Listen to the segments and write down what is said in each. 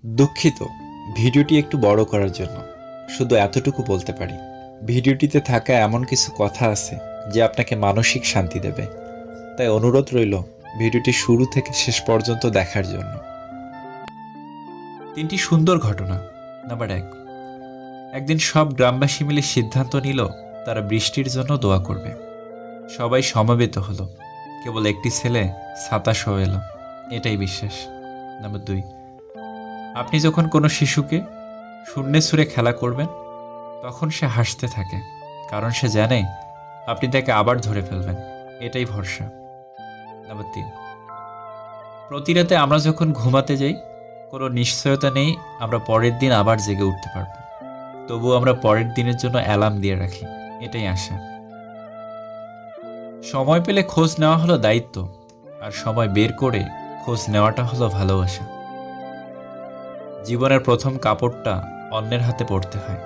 দুঃখিত, ভিডিওটি একটু বড় করার জন্য। শুধু এতটুকু বলতে পারি, ভিডিওটিতে থাকা এমন কিছু কথা আছে যে আপনাকে মানসিক শান্তি দেবে। তাই অনুরোধ রইল ভিডিওটি শুরু থেকে শেষ পর্যন্ত দেখার জন্য। 3টি সুন্দর ঘটনা। নাম্বার 1, একদিন সব গ্রামবাসী মিলে সিদ্ধান্ত নিল তারা বৃষ্টির জন্য দোয়া করবে। সবাই সমবেত হলো, কেবল একটি ছেলে ছাতা সহ এলো, এটাই বিশ্বাস। নাম্বার 2, আপনি যখন কোনো শিশুকে শূন্যে ছুঁড়ে খেলা করবেন তখন সে হাসতে থাকে, কারণ সে জানে আপনি তাকে আবার ধরে ফেলবেন, এটাই ভরসা। নাম্বার 3, প্রতি রাতে আমরা যখন ঘুমাতে যাই কোনো নিশ্চয়তা নেই আমরা পরের দিন আবার জেগে উঠতে পারবো, তবুও আমরা পরের দিনের জন্য অ্যালার্ম দিয়ে রাখি, এটাই আশা। সময় পেলে খোঁজ নেওয়া হলো দায়িত্ব, আর সময় বের করে খোঁজ নেওয়াটা হলো ভালোবাসা। জীবনের প্রথম কাপড়টা অন্যের হাতে পড়তে হয়,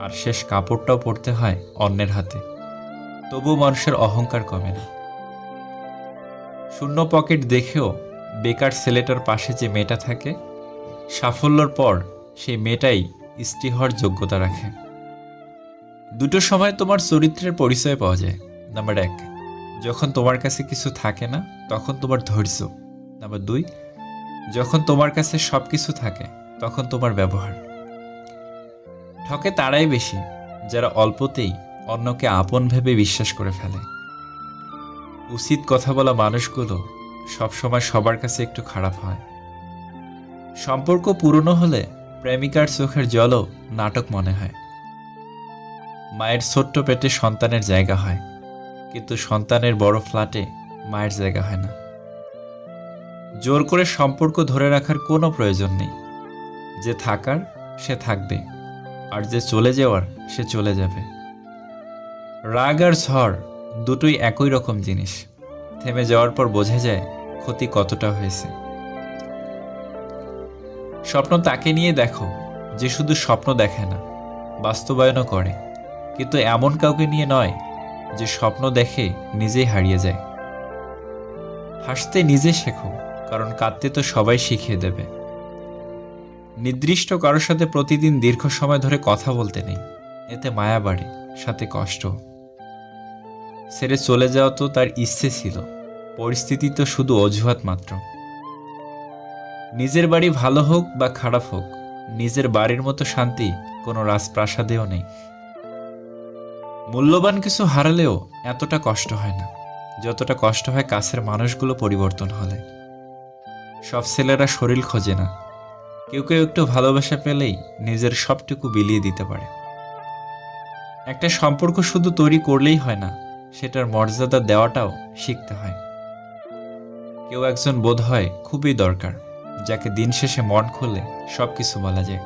আর শেষ কাপড়টাও পড়তে হয় অন্যের হাতে, তবুও মানুষের অহংকার কমে না। শূন্য পকেট দেখেও বেকার ছেলেটার পাশে যে মেয়েটা থাকে, সাফল্যর পর সেই মেয়েটাই স্ত্রী হওয়ার যোগ্যতা রাখে। দুটো সময় তোমার চরিত্রের পরিচয় পাওয়া যায়। নাম্বার 1, যখন তোমার কাছে কিছু থাকে না তখন তোমার ধৈর্য। নাম্বার 2, যখন তোমার কাছে সব কিছু থাকে তখন তোমার ব্যবহার। ঠকে তারাই বেশি যারা অল্পতেই অন্যকে আপন ভেবে বিশ্বাস করে ফেলে। উচিত কথা বলা মানুষগুলো সবসময় সবার কাছে একটু খারাপ হয়। সম্পর্ক পুরনো হলে প্রেমিকার চোখের জলও নাটক মনে হয়। মায়ের ছোট্ট পেটে সন্তানের জায়গা হয়, কিন্তু সন্তানের বড় ফ্ল্যাটে মায়ের জায়গা হয় না। জোর করে সম্পর্ক ধরে রাখার কোনো প্রয়োজন নেই। যে থাকার সে থাকবে, আর যে চলে যাওয়ার সে চলে যাবে। রাগ আর ঝড় দুটোই একই রকম জিনিস, থেমে যাওয়ার পর বোঝা যায় ক্ষতি কতটা হয়েছে। স্বপ্ন তাকে নিয়ে দেখো যে শুধু স্বপ্ন দেখে না, বাস্তবায়নও করে, কিন্তু এমন কাউকে নিয়ে নয় যে স্বপ্ন দেখে নিজেই হারিয়ে যায়। হাসতে নিজে শেখো, কারণ কাঁদতে তো সবাই শিখিয়ে দেবে। নির্দিষ্ট কারোর সাথে প্রতিদিন দীর্ঘ সময় ধরে কথা বলতে নেই, এতে মায়া বাড়ে, সাথে কষ্ট। ছেড়ে চলে যাওয়া তো তার ইচ্ছে ছিল, পরিস্থিতি তো শুধু অজুহাত মাত্র। নিজের বাড়ি ভালো হোক বা খারাপ হোক, নিজের বাড়ির মতো শান্তি কোনো রাজপ্রাসাদেও নেই। মূল্যবান কিছু হারালেও এতটা কষ্ট হয় না যতটা কষ্ট হয় কাছের মানুষগুলো পরিবর্তন হলে। সব ছেলেরা শরীর খোঁজে না, কেউ কেউ একটু ভালোবাসা পেলেই নিজের সবটুকু বিলিয়ে দিতে পারে। একটা সম্পর্ক শুধু তৈরি করলেই হয় না, সেটার মর্যাদা দেওয়াটাও শিখতে হয়। কেউ একজন বোধ হয় খুবই দরকার, যাকে দিন শেষে মন খুলে সবকিছু বলা যায়।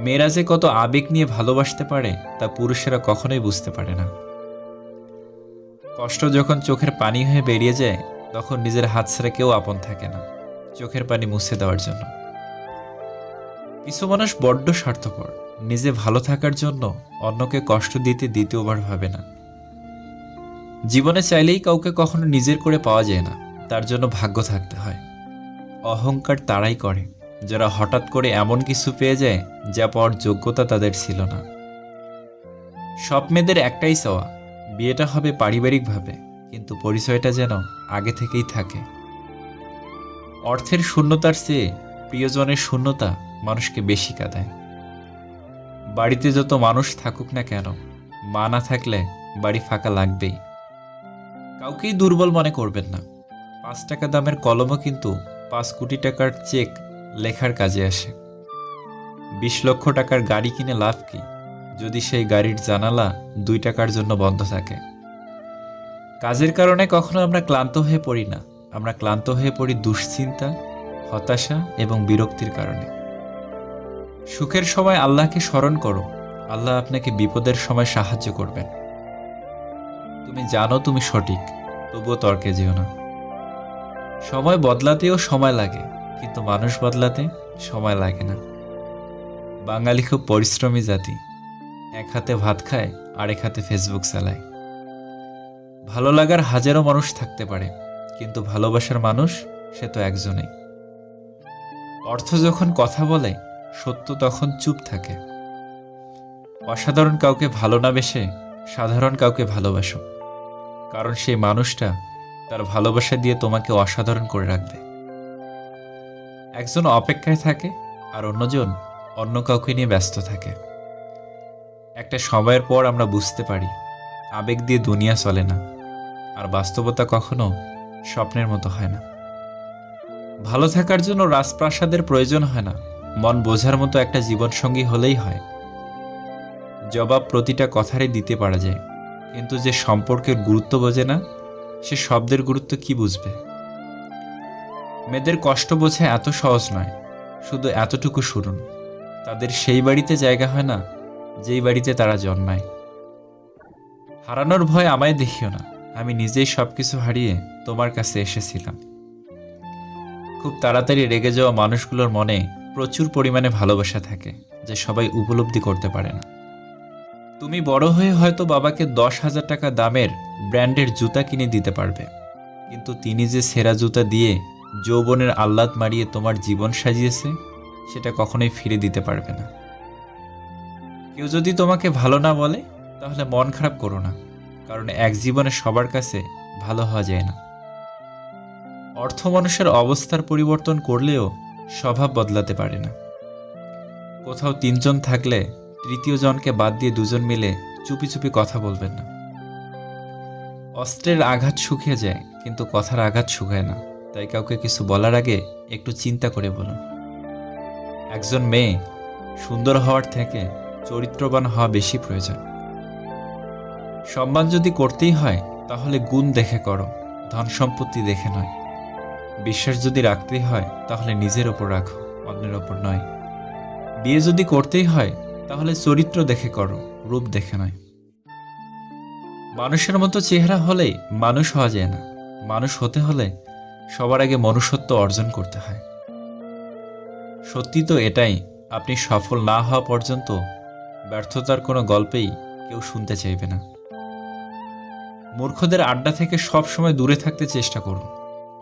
মেয়েরা যে কত আবেগ নিয়ে ভালোবাসতে পারে তা পুরুষেরা কখনোই বুঝতে পারে না। কষ্ট যখন চোখের পানি হয়ে বেরিয়ে যায় তখন নিজের হাত ছেড়ে কেউ আপন থাকে না চোখের পানি মুছে দেওয়ার জন্য। কিছু মানুষ বড্ড স্বার্থপর, নিজে ভালো থাকার জন্য অন্যকে কষ্ট দিতে দ্বিতীয়বার ভাবে না। জীবনে চাইলেই কাউকে কখনো নিজের করে পাওয়া যায় না, তার জন্য ভাগ্য থাকতে হয়। অহংকার তারাই করে যারা হঠাৎ করে এমন কিছু পেয়ে যায় যা পাওয়ার যোগ্যতা তাদের ছিল না। সব মেয়েদের একটাই চাওয়া, বিয়েটা হবে পারিবারিকভাবে, কিন্তু পরিচয়টা যেন আগে থেকেই থাকে। অর্থের শূন্যতার চেয়ে প্রিয়জনের শূন্যতা মানুষকে বেশি কাঁদায়। বাড়িতে যত মানুষ থাকুক না কেন, মা না থাকলে বাড়ি ফাঁকা লাগবেই। কাউকেই দুর্বল মনে করবেন না। 5 টাকা দামের কলমও কিন্তু 5 কোটি টাকার চেক লেখার কাজে আসে। 20 লক্ষ টাকার গাড়ি কিনে লাভ কি যদি সেই গাড়ির জানালা 2 টাকার জন্য বন্ধ থাকে? কাজের কারণে কখনো আমরা ক্লান্ত হয়ে পড়ি না, আমরা ক্লান্ত হয়ে পড়ি দুশ্চিন্তা, হতাশা এবং বিরক্তির কারণে। সুখের সময় আল্লাহকে স্মরণ করো, আল্লাহ আপনাকে বিপদের সময় সাহায্য করবেন। তুমি জানো তুমি সঠিক, তবুও তর্কে যেও না। সময় বদলাতেও সময় লাগে, কিন্তু মানুষ বদলাতে সময় লাগে না। বাঙালি খুব পরিশ্রমী জাতি, এক হাতে ভাত খায় আরেক হাতে ফেসবুক চালায়। ভালো লাগার হাজারো মানুষ থাকতে পারে, কিন্তু ভালোবাসার মানুষ সে তো একজনেই। অর্থ যখন কথা বলে, সত্য তখন চুপ থাকে। অসাধারণ কাউকে ভালো না বেসে সাধারণ কাউকে ভালোবাসো, কারণ সেই মানুষটা তার ভালোবাসা দিয়ে তোমাকে অসাধারণ করে রাখবে। একজন অপেক্ষায় থাকে আর অন্যজন অন্য কাউকে নিয়ে ব্যস্ত থাকে। একটা সময়ের পর আমরা বুঝতে পারি আবেগ দিয়ে দুনিয়া চলে না, আর বাস্তবতা কখনো স্বপ্নের মতো হয় না। ভালো থাকার জন্য রাজপ্রাসাদের প্রয়োজন হয় না, মন বোঝার মতো একটা জীবনসঙ্গী হলেই হয়। জবাব প্রতিটা কথারই দিতে পারা যায়, কিন্তু যে সম্পর্কের গুরুত্ব বোঝে না, সে শব্দের গুরুত্ব কি বুঝবে? মেয়েদের কষ্ট বোঝা এত সহজ নয়, শুধু এতটুকু শুনুন, তাদের সেই বাড়িতে জায়গা হয় না যেই বাড়িতে তারা জন্মায়। হারানোর ভয় আমায় দেখিও না, আমি নিজেই সবকিছু হারিয়ে তোমার কাছে এসেছিলাম। খুব তাড়াতাড়ি রেগে যাওয়া মানুষগুলোর মনে প্রচুর পরিমাণে ভালোবাসা থাকে, যে সবাই উপলব্ধি করতে পারে না। তুমি বড় হয়ে হয়তো বাবাকে 10,000 টাকা দামের ব্র্যান্ডের জুতা কিনে দিতে পারবে, কিন্তু তিনি যে সেরা জুতা দিয়ে যৌবনের আহ্লাদ মারিয়ে তোমার জীবন সাজিয়েছে, সেটা কখনোই ফিরে দিতে পারবে না। কেউ যদি তোমাকে ভালো না বলে, তাহলে মন খারাপ করো না, কারণ এক জীবনে সবার কাছে ভালো হওয়া যায় না। অর্থ মানুষের অবস্থার পরিবর্তন করলেও স্বভাব বদলাতে পারে না। কোথাও 3 জন থাকলে তৃতীয় জনকে বাদ দিয়ে 2 জন মিলে চুপি চুপি কথা বলবেন না। অস্ত্রের আঘাত শুকিয়ে যায়, কিন্তু কথার আঘাত শুকায় না, তাই কাউকে কিছু বলার আগে একটু চিন্তা করে বলুন। একজন মেয়ে সুন্দর হওয়ার থেকে চরিত্রবান হওয়া বেশি প্রয়োজন। সম্মান যদি করতেই হয়, তাহলে গুণ দেখে করো, ধন সম্পত্তি দেখে নয়। বিশ্বাস যদি রাখতেই হয়, তাহলে নিজের ওপর রাখো, অন্যের ওপর নয়। বিয়ে যদি করতেই হয়, তাহলে চরিত্র দেখে করো, রূপ দেখে নয়। মানুষের মতো চেহারা হলেই মানুষ হওয়া যায় না, মানুষ হতে হলে সবার আগে মনুষ্যত্ব অর্জন করতে হয়। সত্যি তো এটাই, আপনি সফল না হওয়া পর্যন্ত ব্যর্থতার কোনো গল্পেই কেউ শুনতে চাইবে না। মূর্খদের আড্ডা থেকে সব সময় দূরে থাকতে চেষ্টা করুন,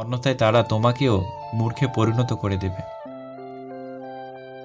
অন্যথায় তারা তোমাকেও মূর্খে পরিণত করে দেবে।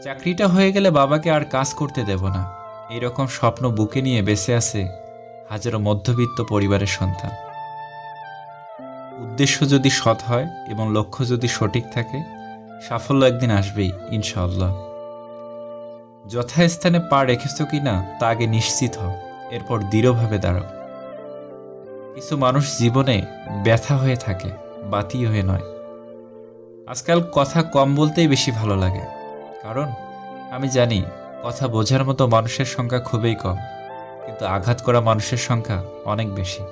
চাকরিটা হয়ে গেলে বাবাকে আর কাজ করতে দেব না, এরকম স্বপ্ন বুকে নিয়ে বেঁচে আছে হাজারো মধ্যবিত্ত পরিবারের সন্তান। উদ্দেশ্য যদি সৎ হয় এবং লক্ষ্য যদি সঠিক থাকে, সাফল্য একদিন আসবেই ইনশাআল্লাহ। যথাস্থানে পা রেখেছ কিনা তা আগে নিশ্চিত হও, এরপর দৃঢ়ভাবে দাঁড়াও। কিছু মানুষ জীবনে ব্যথা হয়ে থাকে, বাতি হয়ে নয়। আজকাল কথা কম বলতেই বেশি ভালো লাগে, কারণ আমি জানি কথা বোঝার মতো মানুষের সংখ্যা খুবই কম, কিন্তু আঘাত করা মানুষের সংখ্যা অনেক বেশি।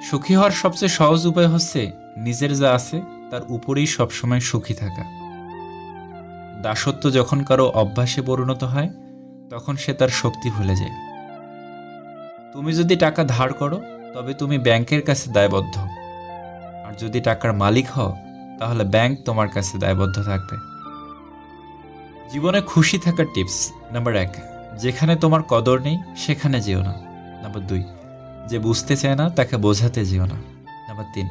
সুখী হওয়ার সবচেয়ে সহজ উপায় হচ্ছে নিজের যা আছে তার উপরেই সবসময় সুখী থাকা। দাসত্ব যখন কারো অভ্যাসে পরিণত হয়, তখন সে তার শক্তি ভুলে যায়। তুমি যদি টাকা ধার করো, তবে তুমি ব্যাংকের কাছে দায়বদ্ধ, আর যদি টাকার মালিক হও, তাহলে ব্যাংক তোমার কাছে দায়বদ্ধ থাকবে। জীবনে খুশি থাকার টিপস নাম্বার 1, যেখানে তোমার কদর নেই সেখানে যেও না। নাম্বার 2, যে বুঝতে চায় না তাকে বোঝাতে যেও না। নাম্বার 3,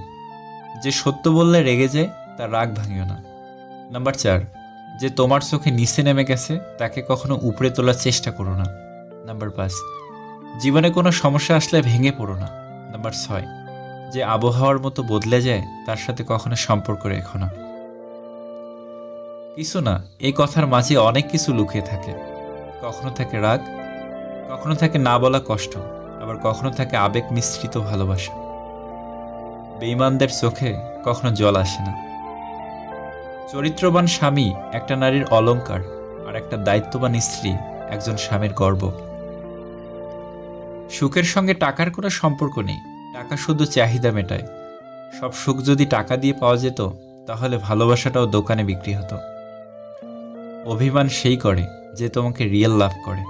যে সত্য বললে রেগে যায় তার রাগ ভাঙিও না। নাম্বার 4, যে তোমার চোখে নিচে নেমে গেছে তাকে কখনো উপরে তোলার চেষ্টা করো না। নাম্বার 5, জীবনে কোনো সমস্যা আসলে ভেঙে পড়ো না। নাম্বার 6, যে আবহাওয়ার মতো বদলে যায় তার সাথে কখনো সম্পর্ক রেখো না। কিছু না, এই কথার মাঝে অনেক কিছু লুকিয়ে থাকে। কখনো থাকে রাগ, কখনো থাকে না বলা কষ্ট, আবার কখনো থাকে আবেগ মিশ্রিত ভালোবাসা। বেঈমানদের চোখে কখনো জল আসে না। চরিত্রবান স্বামী একটা নারীর অলংকার, আর একটা দায়িত্ববান স্ত্রী একজন স্বামীর গর্ব। সুখের সঙ্গে টাকার কোনো সম্পর্ক নেই, টাকা শুধু চাহিদা মেটায়। সব সুখ যদি টাকা দিয়ে পাওয়া যেত, তাহলে ভালোবাসাটাও দোকানে বিক্রি হতো। অভিমান সেই করে যে তোমাকে রিয়েল লাভ করে।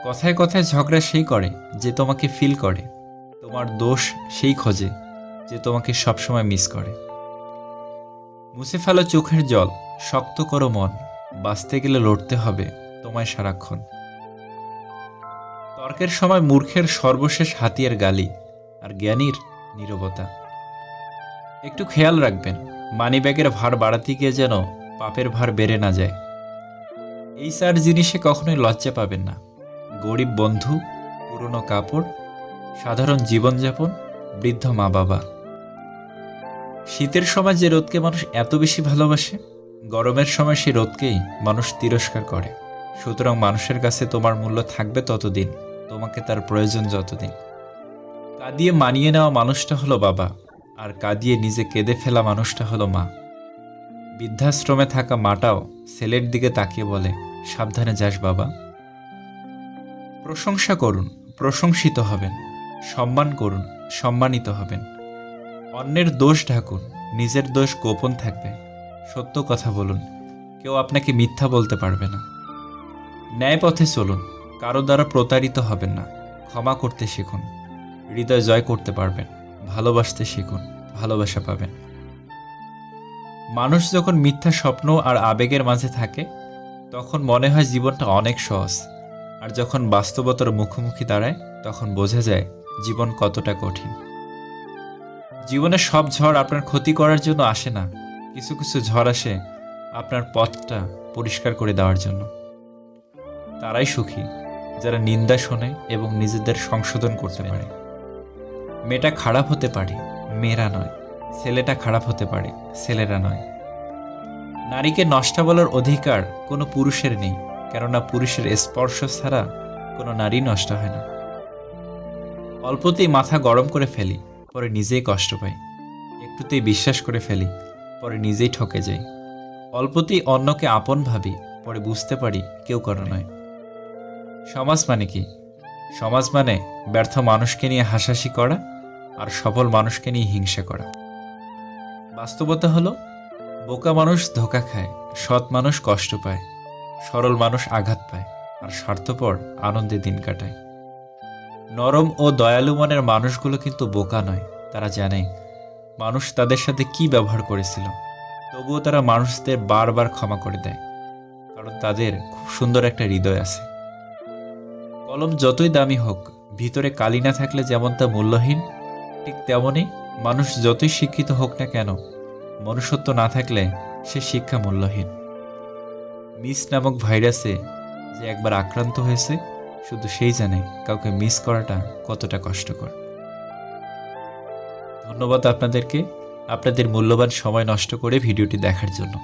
কথায় কথায় ঝগড়া সেই করে যে তোমাকে ফিল করে। তোমার দোষ সেই খোঁজে যে তোমাকে সবসময় মিস করে। মুছে ফেলো চোখের জল, শক্ত করো মন, বাঁচতে গেলে লড়তে হবে তোমায় সারাক্ষণ। তর্কের সময় মূর্খের সর্বশেষ হাতিয়ার গালি, আর জ্ঞানীর নীরবতা। একটু খেয়াল রাখবেন, মানিব্যাগের ভার বাড়াতে গিয়ে যেন পাপের ভার বেড়ে না যায়। এই 4 জিনিসে কখনোই লজ্জা পাবেন না। গরিব বন্ধু, পুরনো কাপড়, সাধারণ জীবনযাপন, বৃদ্ধ মা বাবা। শীতের সময় যে রোদকে মানুষ এত বেশি ভালোবাসে, গরমের সময় সেই রোদকেই মানুষ তিরস্কার করে। সুতরাং মানুষের কাছে তোমার মূল্য থাকবে ততদিন, তোমাকে তার প্রয়োজন যতদিন। কাঁদিয়ে মানিয়ে নেওয়া মানুষটা হলো বাবা, আর কাঁদিয়ে নিজে কেঁদে ফেলা মানুষটা হলো মা। বৃদ্ধাশ্রমে থাকা মাটাও ছেলের দিকে তাকিয়ে বলে, সাবধানে যাস বাবা। প্রশংসা করুন, প্রশংসিত হবেন। সম্মান করুন, সম্মানিত হবেন। অন্যের দোষ ঢাকুন, নিজের দোষ গোপন থাকবে। সত্য কথা বলুন, কেউ আপনাকে মিথ্যা বলতে পারবে না। ন্যায় পথে চলুন, কারো দ্বারা প্রতারিত হবেন না। ক্ষমা করতে শিখুন, হৃদয় জয় করতে পারবেন। ভালোবাসতে শিখুন, ভালোবাসা পাবেন। মানুষ যখন মিথ্যা স্বপ্ন আর আবেগের মাঝে থাকে, তখন মনে হয় জীবনটা অনেক সহজ। আর যখন বাস্তবতার মুখোমুখি দাঁড়ায়, তখন বোঝা যায় জীবন কতটা কঠিন। জীবনে সব ঝড় আপনার ক্ষতি করার জন্য আসে না। কিছু কিছু ঝড় আসে আপনার পথটা পরিষ্কার করে দেওয়ার জন্য। তারাই সুখী যারা নিন্দা শোনে এবং নিজেদের সংশোধন করতে পারে। মেয়েটা খারাপ হতে পারে, মেয়েরা নয়। ছেলেটা খারাপ হতে পারে, ছেলেরা নয়। নারীকে নষ্টা বলার অধিকার কোনো পুরুষের নেই, কেননা পুরুষের স্পর্শ ছাড়া কোনো নারী নষ্ট হয় না। অল্পতেই মাথা গরম করে ফেলি, পরে নিজেই কষ্ট পাই। একটুতেই বিশ্বাস করে ফেলি, পরে নিজেই ঠকে যাই। অল্পতেই অন্যকে আপন ভাবি, পরে বুঝতে পারি কেউ কারো নয়। সমাজ মানে কি? সমাজ মানে ব্যর্থ মানুষকে নিয়ে হাসাহাসি করা আর সফল মানুষকে নিয়ে হিংসা করা। বাস্তবতা হলো, বোকা মানুষ ধোঁকা খায়, সৎ মানুষ কষ্ট পায়, সরল মানুষ আঘাত পায়, আর স্বার্থপর আনন্দে দিন কাটায়। নরম ও দয়ালু মনের মানুষগুলো কিন্তু বোকা নয়। তারা জানে মানুষ তাদের সাথে কি ব্যবহার করেছিল, তবুও তারা মানুষদের বারবার ক্ষমা করে দেয়, কারণ তাদের খুব সুন্দর একটা হৃদয় আছে। কলম যতই দামি হোক, ভিতরে কালি না থাকলে যেমন তা মূল্যহীন, ঠিক তেমনই মানুষ যতই শিক্ষিত হোক না কেন, মনুষ্যত্ব না থাকলে সে শিক্ষা মূল্যহীন। মিস নামক ভাইরাসে যে একবার আক্রান্ত হয়েছে, শুধু সেই জানে কাউকে মিস করাটা কতটা কষ্টকর। ধন্যবাদ আপনাদেরকে, আপনাদের মূল্যবান সময় নষ্ট করে ভিডিওটি দেখার জন্য।